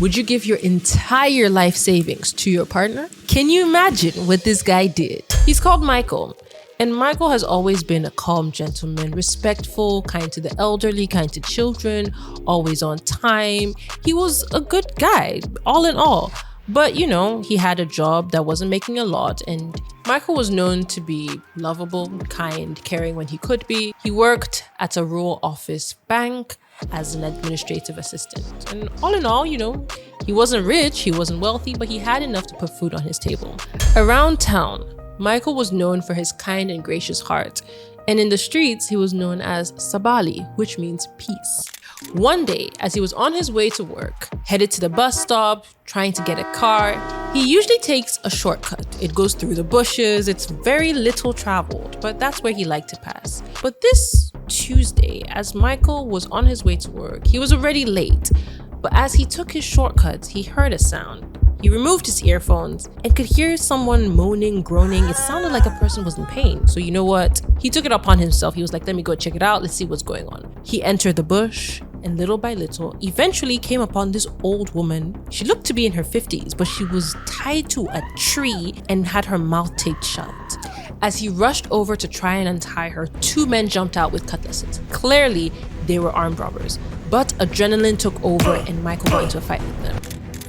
Would you give your entire life savings to your partner? Can you imagine what this guy did? He's called Michael. And Michael has always been a calm gentleman, respectful, kind to the elderly, kind to children, always on time. He was a good guy, all in all. But, he had a job that wasn't making a lot, and Michael was known to be lovable, kind, caring when he could be. He worked at a rural office bank as an administrative assistant. And all in all, he wasn't rich, he wasn't wealthy, but he had enough to put food on his table. Around town, Michael was known for his kind and gracious heart. And in the streets, he was known as Sabali, which means peace. One day, as he was on his way to work, headed to the bus stop, trying to get a car, he usually takes a shortcut. It goes through the bushes, it's very little traveled, but that's where he liked to pass. But this Tuesday, as Michael was on his way to work, he was already late. But as he took his shortcut, he heard a sound. He removed his earphones and could hear someone moaning, groaning. It sounded like a person was in pain. So you know what? He took it upon himself. He was like, let me go check it out. Let's see what's going on. He entered the bush and little by little, eventually came upon this old woman. She looked to be in her 50s, but she was tied to a tree and had her mouth taped shut. As he rushed over to try and untie her, two men jumped out with cutlasses. Clearly, they were armed robbers. But adrenaline took over and Michael got into a fight with them.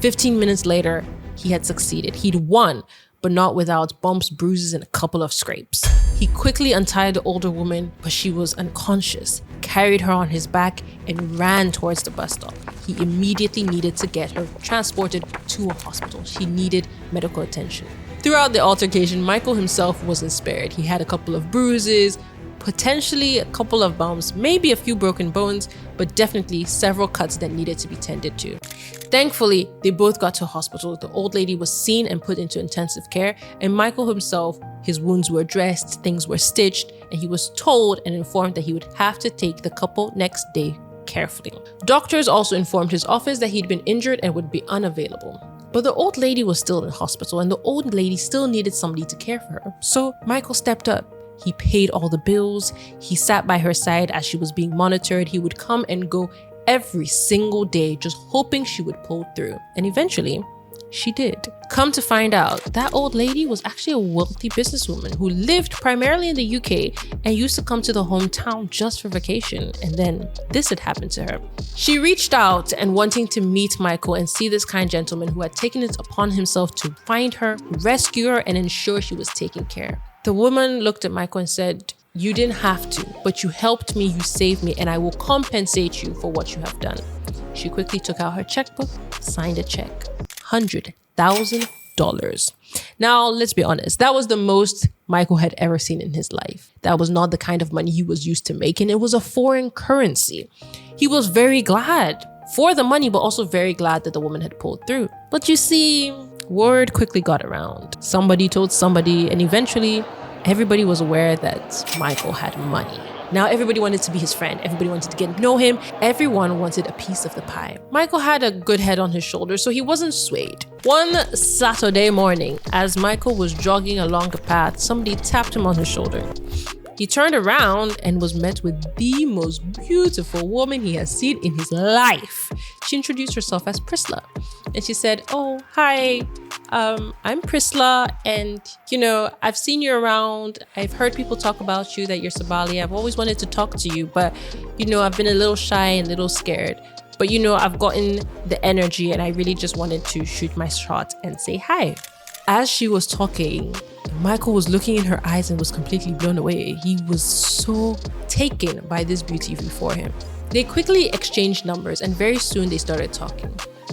15 minutes later, he had succeeded. He'd won, but not without bumps, bruises, and a couple of scrapes. He quickly untied the older woman, but she was unconscious, carried her on his back, and ran towards the bus stop. He immediately needed to get her transported to a hospital. She needed medical attention. Throughout the altercation, Michael himself wasn't spared. He had a couple of bruises, potentially a couple of bumps, maybe a few broken bones, but definitely several cuts that needed to be tended to. Thankfully, they both got to a hospital. The old lady was seen and put into intensive care, and Michael himself, his wounds were dressed, things were stitched, and he was told and informed that he would have to take the couple next day carefully. Doctors also informed his office that he'd been injured and would be unavailable. But the old lady was still in hospital, and the old lady still needed somebody to care for her. So Michael stepped up. He paid all the bills. He sat by her side as she was being monitored. He would come and go every single day, just hoping she would pull through. And eventually, she did. Come to find out, that old lady was actually a wealthy businesswoman who lived primarily in the UK and used to come to the hometown just for vacation. And then this had happened to her. She reached out and wanting to meet Michael and see this kind gentleman who had taken it upon himself to find her, rescue her, and ensure she was taken care of. The woman looked at Michael and said, "You didn't have to, but you helped me, you saved me, and I will compensate you for what you have done." She quickly took out her checkbook, signed a check. $100,000. Now, let's be honest, that was the most Michael had ever seen in his life. That was not the kind of money he was used to making. It was a foreign currency. He was very glad for the money, but also very glad that the woman had pulled through. But you see, word quickly got around. Somebody told somebody, and eventually everybody was aware that Michael had money. Now everybody wanted to be his friend. Everybody wanted to get to know him. Everyone wanted a piece of the pie. Michael had a good head on his shoulders, so he wasn't swayed. One Saturday morning, as Michael was jogging along a path, somebody tapped him on his shoulder. He turned around and was met with the most beautiful woman he has seen in his life. She introduced herself as Priscilla. And she said, "Oh, hi, I'm Priscilla. And, I've seen you around. I've heard people talk about you, that you're Sabali. I've always wanted to talk to you, but, I've been a little shy and a little scared. But, I've gotten the energy and I really just wanted to shoot my shot and say hi." As she was talking, Michael was looking in her eyes and was completely blown away. He was so taken by this beauty before him. They quickly exchanged numbers and very soon they started talking.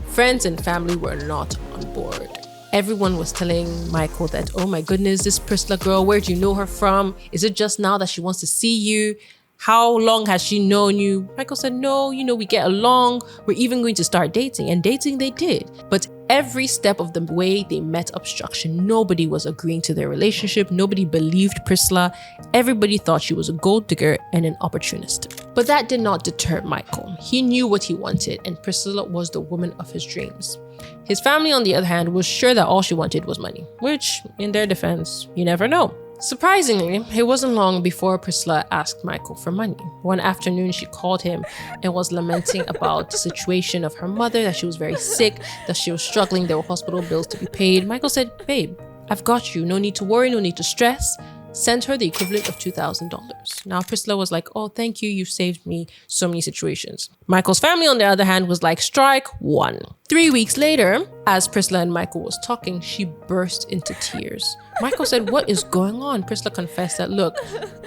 Friends and family were not on board. Everyone was telling Michael that, "Oh my goodness, this Priscilla girl, where do you know her from? Is it just now that she wants to see you? How long has she known you?" Michael said, "No, we get along. We're even going to start dating." And dating they did. But every step of the way they met obstruction. Nobody was agreeing to their relationship. Nobody believed Priscilla. Everybody thought she was a gold digger and an opportunist. But that did not deter Michael. He knew what he wanted, and Priscilla was the woman of his dreams. His family, on the other hand, was sure that all she wanted was money, which, in their defense, you never know. Surprisingly, it wasn't long before Priscilla asked Michael for money. One afternoon, she called him and was lamenting about the situation of her mother, that she was very sick, that she was struggling, there were hospital bills to be paid. Michael said, "Babe, I've got you. No need to worry, no need to stress." Sent her the equivalent of $2,000. Now, Priscilla was like, "Oh, thank you. You've saved me so many situations." Michael's family, on the other hand, was like, "Strike one." 3 weeks later, as Priscilla and Michael was talking, she burst into tears. Michael said, "What is going on?" Priscilla confessed that, "Look,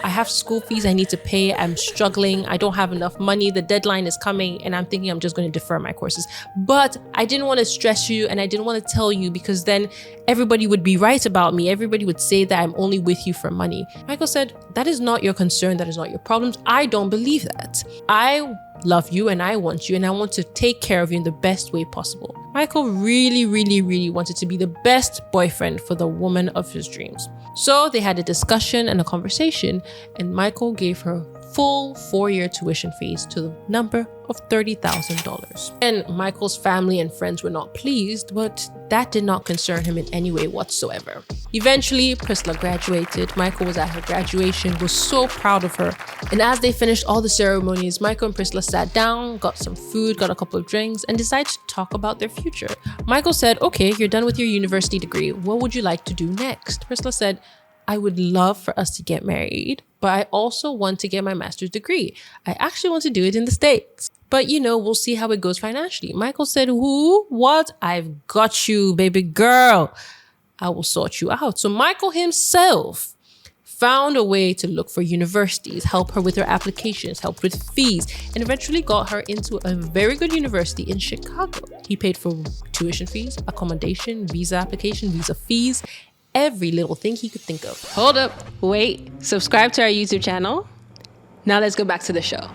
I have school fees I need to pay. I'm struggling. I don't have enough money. The deadline is coming and I'm thinking I'm just going to defer my courses. But I didn't want to stress you and I didn't want to tell you because then everybody would be right about me. Everybody would say that I'm only with you for money." Michael said, "That is not your concern. That is not your problems. I don't believe that. I love you and I want you and I want to take care of you in the best way possible." Michael really wanted to be the best boyfriend for the woman of his dreams. So they had a discussion and a conversation, and Michael gave her full 4-year tuition fees to the number of $30,000. And Michael's family and friends were not pleased, but that did not concern him in any way whatsoever. Eventually, Priscilla graduated. Michael was at her graduation, was so proud of her. And as they finished all the ceremonies, Michael and Priscilla sat down, got some food, got a couple of drinks, and decided to talk about their future. Michael said, "Okay, you're done with your university degree. What would you like to do next?" Priscilla said, "I would love for us to get married, but I also want to get my master's degree. I actually want to do it in the States. But we'll see how it goes financially." Michael said, "Who? What? I've got you, baby girl. I will sort you out." So Michael himself found a way to look for universities, help her with her applications, help with fees, and eventually got her into a very good university in Chicago. He paid for tuition fees, accommodation, visa application, visa fees, every little thing he could think of. Hold up, wait, subscribe to our YouTube channel. Now let's go back to the show.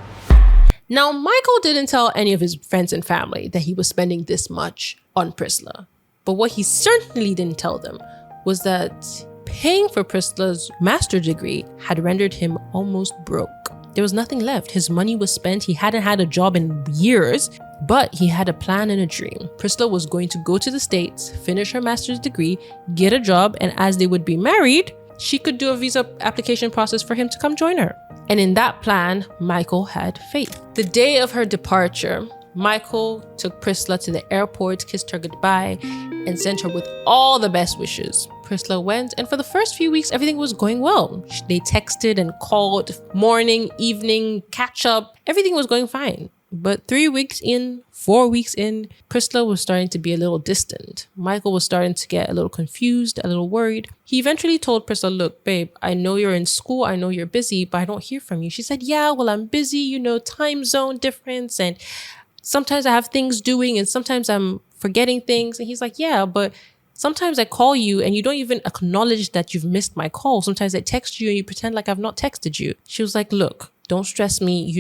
Now, Michael didn't tell any of his friends and family that he was spending this much on Priscilla. But what he certainly didn't tell them was that paying for Priscilla's master's degree had rendered him almost broke. There was nothing left. His money was spent. He hadn't had a job in years, but he had a plan and a dream. Priscilla was going to go to the States, finish her master's degree, get a job, and as they would be married, she could do a visa application process for him to come join her. And in that plan, Michael had faith. The day of her departure, Michael took Priscilla to the airport, kissed her goodbye, and sent her with all the best wishes. Priscilla went, and for the first few weeks, everything was going well. They texted and called morning, evening, catch up. Everything was going fine. But 3 weeks in, 4 weeks in, Priscilla was starting to be a little distant. Michael was starting to get a little confused, a little worried. He eventually told Priscilla, "Look, babe, I know you're in school. I know you're busy, but I don't hear from you." She said, "Yeah, well, I'm busy, time zone difference. And sometimes I have things doing and sometimes I'm forgetting things." And he's like, "Yeah, but sometimes I call you and you don't even acknowledge that you've missed my call. Sometimes I text you and you pretend like I've not texted you." She was like, "Look, don't stress me.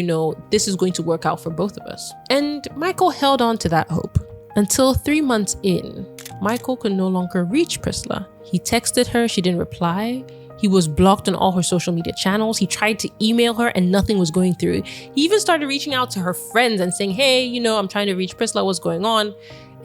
This is going to work out for both of us." And Michael held on to that hope until 3 months in, Michael could no longer reach Priscilla. He texted her. She didn't reply. He was blocked on all her social media channels. He tried to email her and nothing was going through. He even started reaching out to her friends and saying, "Hey, I'm trying to reach Priscilla. What's going on?"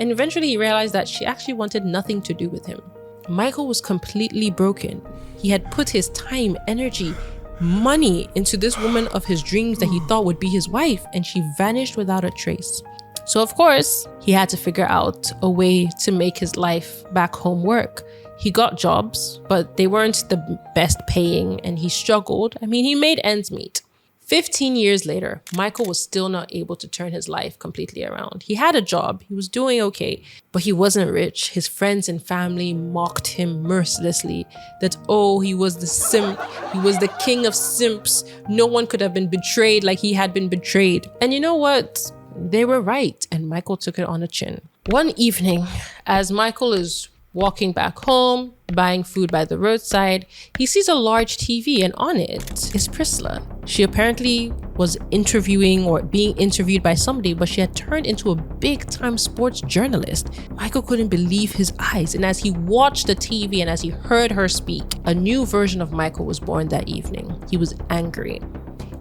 And eventually he realized that she actually wanted nothing to do with him. Michael was completely broken. He had put his time, energy, money into this woman of his dreams that he thought would be his wife, and she vanished without a trace. So of course, he had to figure out a way to make his life back home work. He got jobs, but they weren't the best paying, and he struggled. He made ends meet. 15 years later, Michael was still not able to turn his life completely around. He had a job, he was doing okay, but he wasn't rich. His friends and family mocked him mercilessly that, he was the simp, he was the king of simps. No one could have been betrayed like he had been betrayed. And you know what? They were right, and Michael took it on the chin. One evening, as Michael is walking back home, buying food by the roadside, he sees a large TV, and on it is Priscilla. She apparently was interviewing or being interviewed by somebody, but she had turned into a big-time sports journalist. Michael couldn't believe his eyes, and as he watched the TV and as he heard her speak, a new version of Michael was born that evening. He was angry.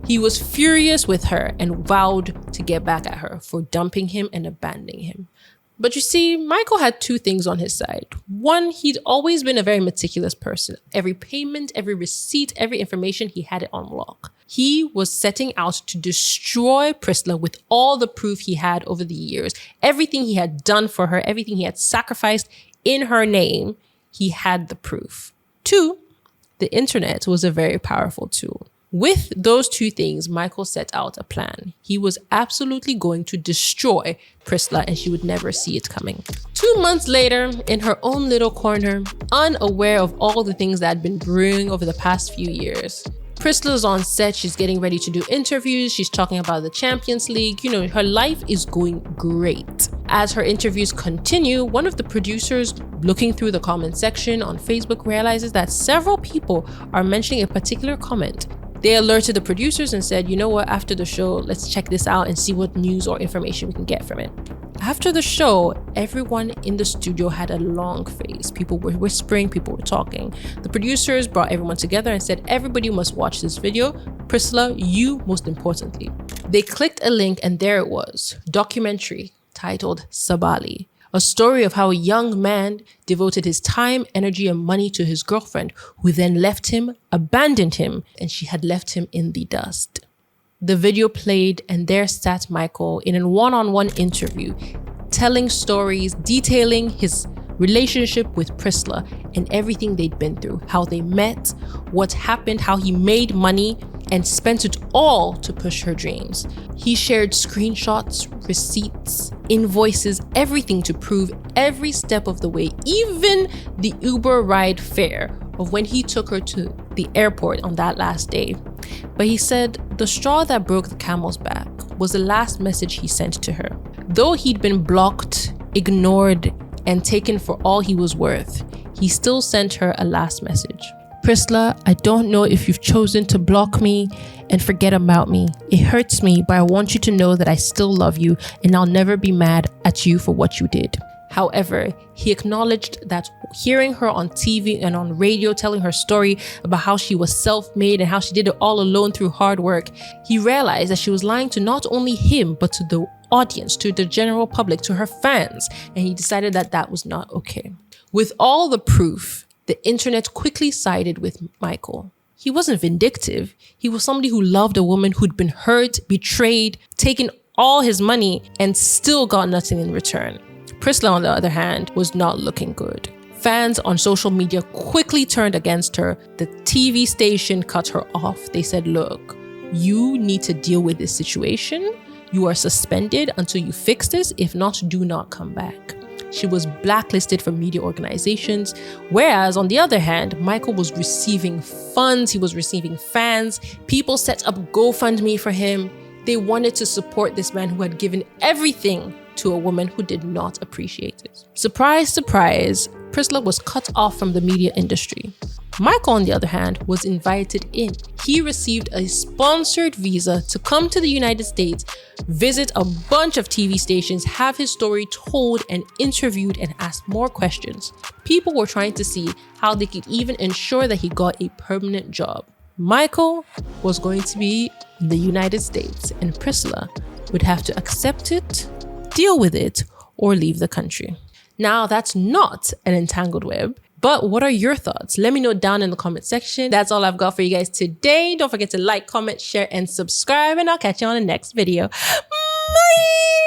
He was furious with her and vowed to get back at her for dumping him and abandoning him. But you see, Michael had two things on his side. One, he'd always been a very meticulous person. Every payment, every receipt, every information, he had it on lock. He was setting out to destroy Priscilla with all the proof he had over the years. Everything he had done for her, everything he had sacrificed in her name, he had the proof. Two, the internet was a very powerful tool. With those two things, Michael set out a plan. He was absolutely going to destroy Priscilla and she would never see it coming. 2 months later, in her own little corner, unaware of all the things that had been brewing over the past few years, Priscilla's on set, she's getting ready to do interviews, she's talking about the Champions League, her life is going great. As her interviews continue, one of the producers looking through the comment section on Facebook realizes that several people are mentioning a particular comment. They alerted the producers and said, you know what, after the show, let's check this out and see what news or information we can get from it. After the show, everyone in the studio had a long face. People were whispering, people were talking. The producers brought everyone together and said, everybody must watch this video. Priscilla, you most importantly. They clicked a link and there it was, documentary titled Sabali. A story of how a young man devoted his time, energy, and money to his girlfriend, who then left him, abandoned him, and she had left him in the dust. The video played, and there sat Michael in a one-on-one interview, telling stories, detailing his relationship with Priscilla and everything they'd been through, how they met, what happened, how he made money, and spent it all to push her dreams. He shared screenshots, receipts, invoices, everything to prove every step of the way, even the Uber ride fare of when he took her to the airport on that last day. But he said the straw that broke the camel's back was the last message he sent to her. Though he'd been blocked, ignored, and taken for all he was worth, he still sent her a last message. Priscilla, I don't know if you've chosen to block me and forget about me. It hurts me, but I want you to know that I still love you and I'll never be mad at you for what you did. However, he acknowledged that hearing her on TV and on radio telling her story about how she was self-made and how she did it all alone through hard work, he realized that she was lying to not only him, but to the audience, to the general public, to her fans, and he decided that that was not okay. With all the proof, the internet quickly sided with Michael. He wasn't vindictive. He was somebody who loved a woman who'd been hurt, betrayed, taken all his money, and still got nothing in return. Priscilla, on the other hand, was not looking good. Fans on social media quickly turned against her. The TV station cut her off. They said, look, you need to deal with this situation. You are suspended until you fix this. If not, do not come back. She was blacklisted from media organizations. Whereas on the other hand, Michael was receiving funds. He was receiving fans. People set up GoFundMe for him. They wanted to support this man who had given everything to a woman who did not appreciate it. Surprise, surprise, Priscilla was cut off from the media industry. Michael, on the other hand, was invited in. He received a sponsored visa to come to the United States, visit a bunch of TV stations, have his story told and interviewed and asked more questions. People were trying to see how they could even ensure that he got a permanent job. Michael was going to be in the United States and Priscilla would have to accept it, deal with it, or leave the country. Now, that's not an entangled web. But what are your thoughts? Let me know down in the comment section. That's all I've got for you guys today. Don't forget to like, comment, share, and subscribe, and I'll catch you on the next video. Bye!